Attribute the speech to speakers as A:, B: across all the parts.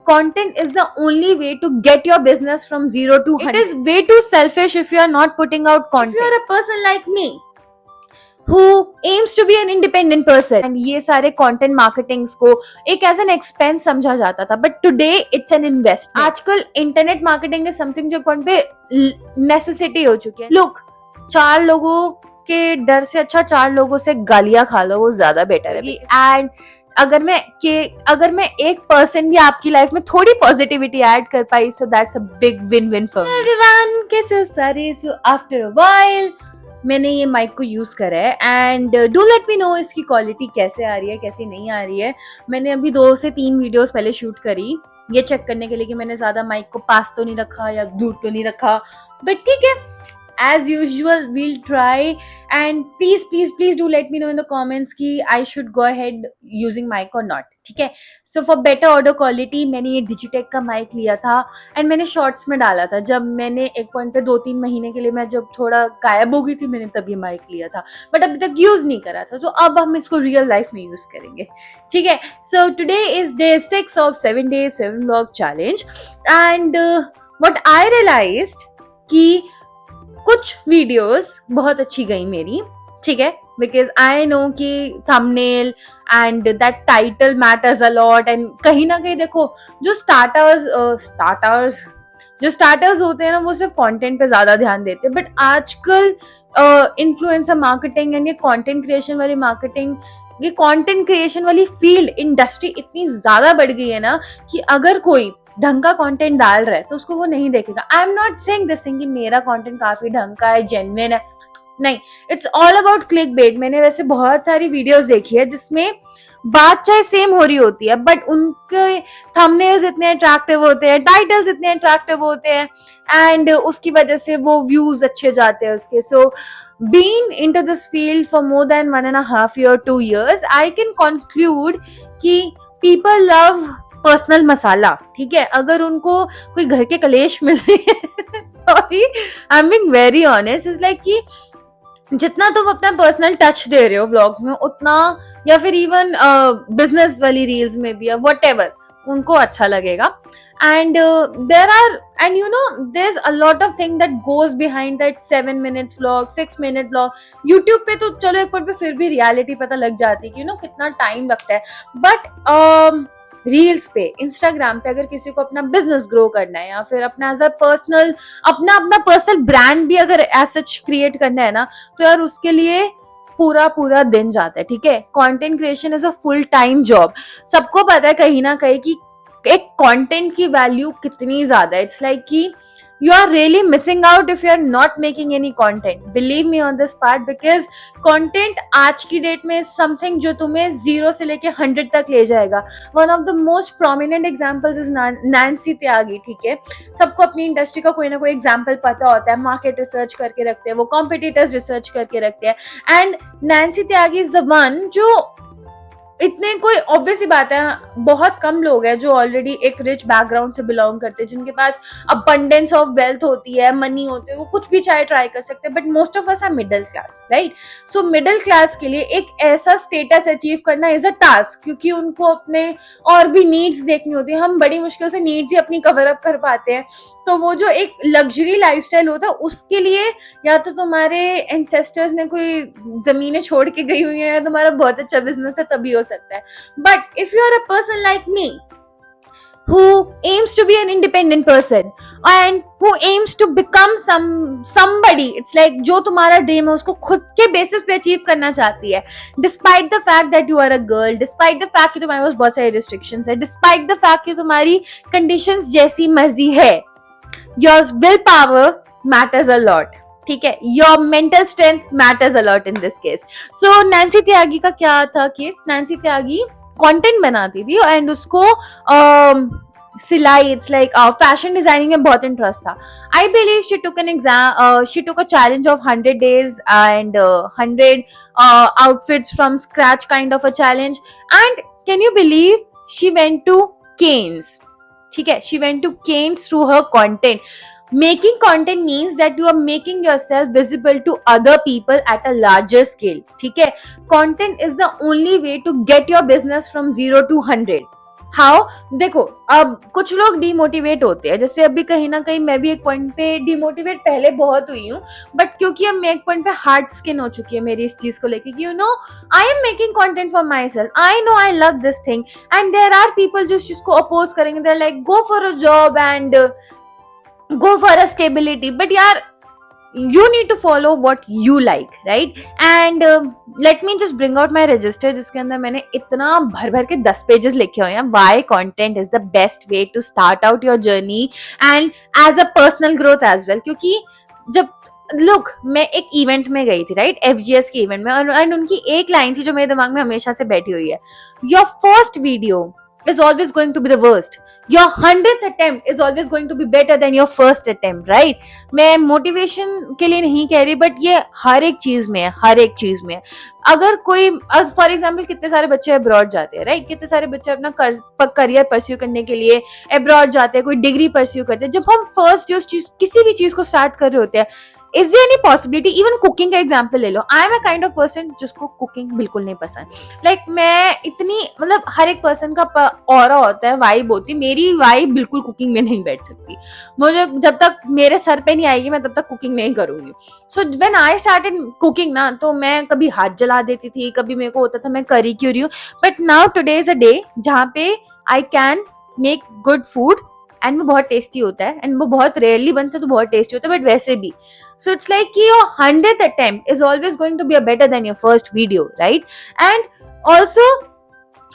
A: Content is the only way to get your business from 0 to 100. It is way too selfish if you are not putting out content. If you are a person like me who aims to be an independent person, and ये सारे content marketings को एक as an expense समझा जाता था, but today it's an investment. आजकल internet marketing is something जो कौन पे necessity हो चुकी है. Look, 4 लोगों के डर से अच्छा 4 लोगों से गालियां खा लो, वो ज्यादा बेटर है. एंड अगर मैं 1% भी आपकी लाइफ में थोड़ी पॉजिटिविटी ऐड कर पाई, so that's a big win win for me. Everyone, कैसे हो सारे? सो आफ्टर अ व्हाइल मैंने ये माइक को यूज करा है and do let me know इसकी क्वालिटी कैसे आ रही है, कैसी नहीं आ रही है. मैंने अभी 2 से 3 वीडियोस पहले शूट करी ये चेक करने के लिए कि मैंने ज्यादा माइक को पास तो नहीं रखा या दूर तो नहीं रखा, बट ठीक है. As usual, we'll try, and please do let me know in the comments कि I should go ahead using mic or not. ठीक है. So for better audio quality मैंने ये Digitech का mic लिया था and मैंने shorts में डाला था. जब मैंने एक पॉइंट पे 2-3 महीने के लिए मैं जब थोड़ा गायब हो गई थी, मैंने तभी mic लिया था, बट अभी तक यूज नहीं करा था. तो अब हम इसको रियल लाइफ में यूज करेंगे. ठीक है. So today is day 6 of 7 days 7 vlog challenge, and what I realized कि कुछ वीडियोस बहुत अच्छी गई मेरी. ठीक है. बिकॉज आई नो कि thumbnail and that title matters a lot, and कहीं ना कहीं देखो जो स्टार्टर्स होते हैं ना, वो सिर्फ कंटेंट पे ज्यादा ध्यान देते हैं. बट आजकल इन्फ्लुएंसर मार्केटिंग एंड ये कंटेंट क्रिएशन वाली मार्केटिंग, ये कंटेंट क्रिएशन वाली फील्ड इंडस्ट्री इतनी ज्यादा बढ़ गई है ना कि अगर कोई ढंग का कंटेंट डाल रहा है तो उसको वो नहीं देखेगा. I am not saying this thing कि मेरा कंटेंट काफी ढंग का है, जेन्युइन है, नहीं. It's all about click bait. मैंने वैसे बहुत सारी वीडियोस देखी है जिसमें बात चाहे सेम हो रही होती है, बट उनके थंबनेल्स इतने अट्रैक्टिव होते हैं, टाइटल्स इतने अट्रैक्टिव होते हैं, एंड उसकी वजह से वो व्यूज अच्छे जाते हैं उसके. सो being into this field for more than 1.5 year 2 years, I can conclude कि people love पर्सनल मसाला. ठीक है. अगर उनको कोई घर के कलेश मिल रही है, sorry I am being very honest, is like कि जितना तुम अपना पर्सनल टच दे रहे हो व्लॉग्स में उतना, या फिर इवन बिजनेस वाली रील्स में भी, या व्हाटएवर, उनको अच्छा लगेगा. And and you know there's a lot of thing that goes behind that 7 minutes vlog, 6 minute vlog. YouTube पे तो चलो एक पॉइंट पे फिर भी रियलिटी पता लग जाती है कि कितना टाइम लगता है, बट रील्स पे, इंस्टाग्राम पे अगर किसी को अपना बिजनेस ग्रो करना है, या फिर अपना एज अ पर्सनल अपना पर्सनल ब्रांड भी अगर एज सच क्रिएट करना है ना, तो यार उसके लिए पूरा दिन जाता है. ठीक है. Content creation is a full time job. सबको पता है कहीं ना कहीं कि एक कंटेंट की वैल्यू कितनी ज्यादा है. इट्स लाइक कि you are really missing out if you are not making any content. Believe me on this part, because content आज की डेट में something जो तुम्हें 0 से लेके 100 तक ले जाएगा. One of the most prominent examples is Nancy Tyagi. ठीक है. सबको अपनी इंडस्ट्री का कोई ना कोई एग्जाम्पल पता होता है, मार्केट रिसर्च करके रखते हैं, वो कॉम्पिटिटर्स रिसर्च करके रखते हैं, and Nancy Tyagi is the one जो इतने, कोई ऑब्वियस ही बात है, बहुत कम लोग हैं जो ऑलरेडी एक रिच बैकग्राउंड से बिलोंग करते हैं, जिनके पास अबंडेंस ऑफ वेल्थ होती है, मनी होते हैं, वो कुछ भी चाहे ट्राई कर सकते हैं. But most of us are middle class, right? So middle class के लिए एक ऐसा स्टेटस अचीव करना इज अ टास्क, क्योंकि उनको अपने और भी नीड्स देखनी होती है. हम बड़ी मुश्किल से नीड्स ही अपनी कवर अप कर पाते हैं. तो वो जो एक लग्जरी लाइफस्टाइल होता है, उसके लिए या तो तुम्हारे एंसेस्टर्स ने कोई जमीनें छोड़ के गई हुई है, या तुम्हारा बहुत अच्छा बिजनेस है, तभी हो सकता है. But if you are a person like me who aims to be an independent person and who aims to become somebody, it's like जो तुम्हारा ड्रीम है उसको खुद के बेसिस पे अचीव करना चाहती है, despite the fact that you are a girl, despite the fact कि तुम्हारे पास बहुत सारी restrictions है, despite the fact कि तुम्हारी conditions जैसी मर्जी है, your willpower matters a lot. ठीक है. Your mental strength matters a lot in this case. So Nancy Tyagi का क्या था केस? नैन्सी त्यागी कंटेंट बनाती थी एंड उसको सिलाई, इट्स लाइक फैशन डिजाइनिंग में बहुत इंटरेस्ट था. I believe she took an exam, she took a challenge of 100 days and 100 outfits from scratch kind of a challenge. And can you believe she went to Cannes? ठीक है. She went to Cannes through her content. Making content means that you are making yourself visible to other people at a larger scale. ठीक है. Content is the only way to get your business from 0 to 100. How, देखो अब कुछ लोग demotivate होते हैं, जैसे अभी कहीं ना कहीं मैं भी एक पॉइंट पे डिमोटिवेट पहले बहुत हुई हूँ, बट क्योंकि अब मैं एक पॉइंट पे हार्ड स्किन हो चुकी है मेरी इस चीज को लेके कि you know I am making content for myself, I know I love this thing, and there are people जो इस चीज को अपोज करेंगे, they're like go for a job and go for a stability, but यार you need to follow what you like, right? And let me just bring out my register जिसके अंदर मैंने इतना भर भर के 10 पेजेस लिखे हुए हैं, why content is the best way to start out your journey and as a personal growth as well. क्योंकि जब लुक मैं एक इवेंट में गई थी, राइट, FGS के इवेंट में, और उनकी एक लाइन थी जो मेरे दिमाग में हमेशा से बैठी हुई है, your first video is always going to be the worst, your 100th attempt is always going to be better than your first attempt, right? मैं मोटिवेशन के लिए नहीं कह रही, बट ये हर एक चीज में है, हर एक चीज में है। अगर कोई फॉर एग्जाम्पल कितने सारे बच्चे अब्रॉड जाते हैं, राइट, कितने सारे बच्चे अपना करियर परस्यू करने के लिए अब्रॉड जाते हैं, कोई डिग्री परस्यू करते हैं। जब हम फर्स्ट किसी भी चीज को स्टार्ट कर रहे होते हैं, is there any possibility, even cooking का एग्जाम्पल ले लो, I am a kind of person जिसको कुकिंग बिल्कुल नहीं पसंद, लाइक मैं इतनी, मतलब हर एक पर्सन का ऑरा होता है, वाइब होती है, मेरी वाइब बिल्कुल कुकिंग में नहीं बैठ सकती, मुझे जब तक मेरे सर पे नहीं आएगी मैं तब तक कुकिंग नहीं करूंगी। So when I started cooking ना, तो मैं कभी हाथ जला देती थी, कभी मेरे को होता था मैं करी क्यों रही हूँ, but now today is a day जहाँ पे I can make good food, and वो बहुत टेस्टी होता है, एंड वो बहुत रेयरली बनता है तो बहुत टेस्टी होता है, बट वैसे भी सो इट्स लाइक कि your 100th attempt is always going to be a better than your first video, right? And also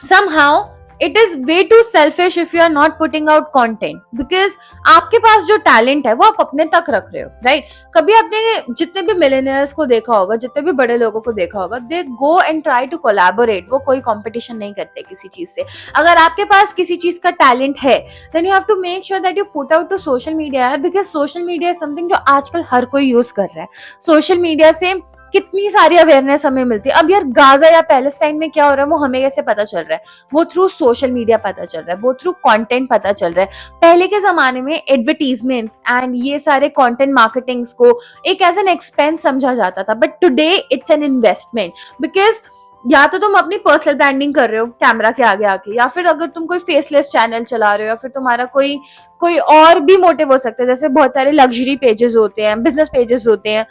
A: somehow it is way too selfish if you are not putting out content, because आपके पास जो talent है वो आप अपने तक रख रहे हो, राइट? कभी आपने जितने भी मिलेनियर्स को देखा होगा, जितने भी बड़े लोगों को देखा होगा, they go and try to collaborate, वो कोई कंपटीशन नहीं करते किसी चीज से। अगर आपके पास किसी चीज का टैलेंट है, then you have to make sure that you put out to social media, because social media is something जो आजकल हर कोई यूज कर रहा है। सोशल मीडिया से कितनी सारी अवेयरनेस हमें मिलती है। अब यार गाजा या पैलेस्टाइन में क्या हो रहा है वो हमें कैसे पता चल रहा है? वो थ्रू सोशल मीडिया पता चल रहा है, वो थ्रू कंटेंट पता चल रहा है। पहले के जमाने में एडवर्टीजमेंट्स एंड ये सारे कंटेंट मार्केटिंग्स को एक एज एन एक्सपेंस समझा जाता था, but today it's an investment, because या तो तुम अपनी पर्सनल ब्रांडिंग कर रहे हो कैमरा के आगे आके, या फिर अगर तुम कोई फेसलेस चैनल चला रहे हो, या फिर तुम्हारा कोई और भी मोटिव हो सकता है, जैसे बहुत सारे लग्जरी पेजेस होते हैं, बिजनेस पेजेस होते हैं,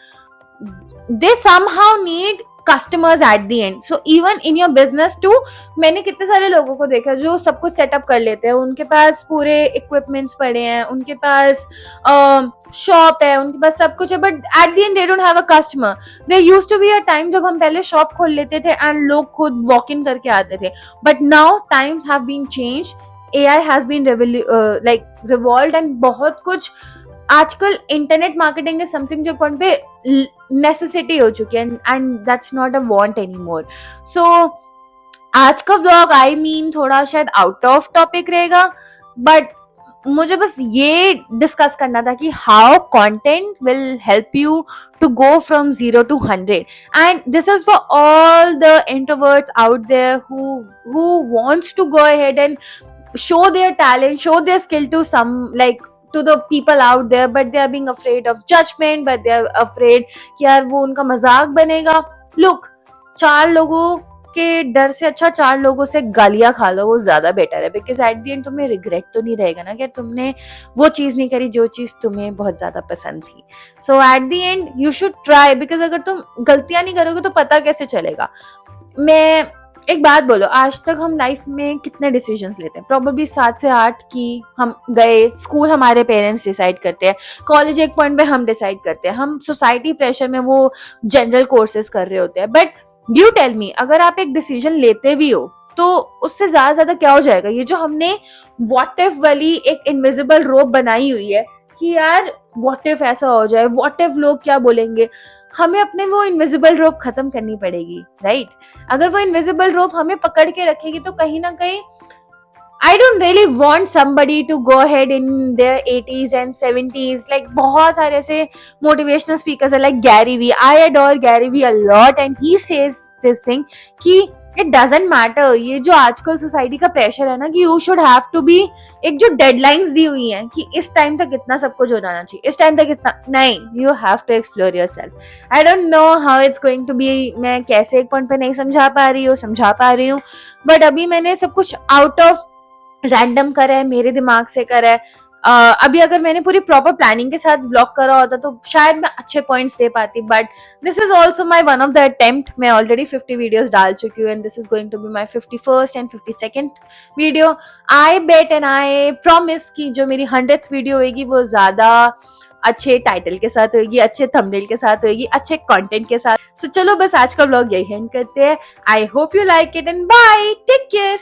A: they somehow need customers at the end. So even in your business too, मैंने कितने सारे लोगों को देखा जो सब कुछ सेटअप कर लेते हैं, उनके पास पूरे इक्विपमेंट्स पड़े हैं, उनके पास शॉप है, उनके पास सब कुछ है, but at the end they don't have a customer. There used to be a time जब हम पहले शॉप खोल लेते थे एंड लोग खुद वॉक इन करके आते थे, but now times have been changed, AI has been like revolved, and बहुत कुछ आजकल इंटरनेट मार्केटिंग इज समथिंग जो कौन पे नेसेसिटी हो चुकी है, and that's not a want any more. So आज का व्लॉग आई मीन थोड़ा शायद आउट ऑफ टॉपिक रहेगा, बट मुझे बस ये डिस्कस करना था कि how content will help you to go from 0 to 100, and this is for all the introverts out there who wants to go ahead and show their talent, show their skill to some, like to the people out there, but they are being afraid of judgment, but they are afraid कि यार वो उनका मजाक बनेगा। Look, 4 लोगों के डर से अच्छा 4 लोगों से गालियां खा लो, वो ज्यादा बेटर है, बिकॉज एट द एंड तुम्हें रिग्रेट तो नहीं रहेगा ना कि तुमने वो चीज नहीं करी जो चीज तुम्हें बहुत ज्यादा पसंद थी। So at the end you should try, because अगर तुम गलतियां नहीं करोगे तो पता कैसे चलेगा। मैं एक बात बोलो, आज तक हम लाइफ में कितने डिसीजंस लेते हैं? प्रोबेबली 7 से 8 की हम गए, स्कूल हमारे पेरेंट्स डिसाइड करते हैं, कॉलेज एक पॉइंट पे हम डिसाइड करते हैं, हम सोसाइटी प्रेशर में वो जनरल कोर्सेज कर रहे होते हैं। बट यू टेल मी, अगर आप एक डिसीजन लेते भी हो तो उससे ज्यादा क्या हो जाएगा? ये जो हमने व्हाट इफ वाली एक इनविजिबल रोप बनाई हुई है कि यार व्हाट इफ ऐसा हो जाए, व्हाट इफ लोग क्या बोलेंगे, हमें अपने वो इनविजिबल रोप खत्म करनी पड़ेगी, राइट? अगर वो इनविजिबल रोप हमें पकड़ के रखेगी तो कहीं ना कहीं I don't really want somebody to go ahead in their 80s and 70s, like बहुत सारे ऐसे motivational speakers are like Gary Vee. I adore Gary Vee a lot, and he says this thing कि it doesn't matter, ये जो आजकल society का pressure है ना कि you should have to be, एक जो डेडलाइंस दी हुई हैं कि इस टाइम तक इतना सब कुछ हो जाना चाहिए, इस टाइम तक इतना नहीं, you have to explore yourself. I don't know how it's going to be, मैं कैसे एक पॉइंट पे नहीं समझा पा रही हूँ, but अभी मैंने सब कुछ आउट ऑफ रैंडम करा है, मेरे दिमाग से करा है। अभी अगर मैंने पूरी प्रॉपर प्लानिंग के साथ ब्लॉग करा होता तो शायद मैं अच्छे पॉइंट्स दे पाती, but this is also my one of the attempt. मैं ऑलरेडी 50 वीडियोज डाल चुकी हूँ and this is going to be my 51st and 52nd video. I bet and I promise कि जो मेरी 100th वीडियो होगी वो ज्यादा अच्छे टाइटल के साथ होगी, अच्छे थंबनेल के साथ होगी, अच्छे कंटेंट के साथ। सो चलो बस आज का ब्लॉग यही एंड करते हैं। I hope you like it and bye, take care.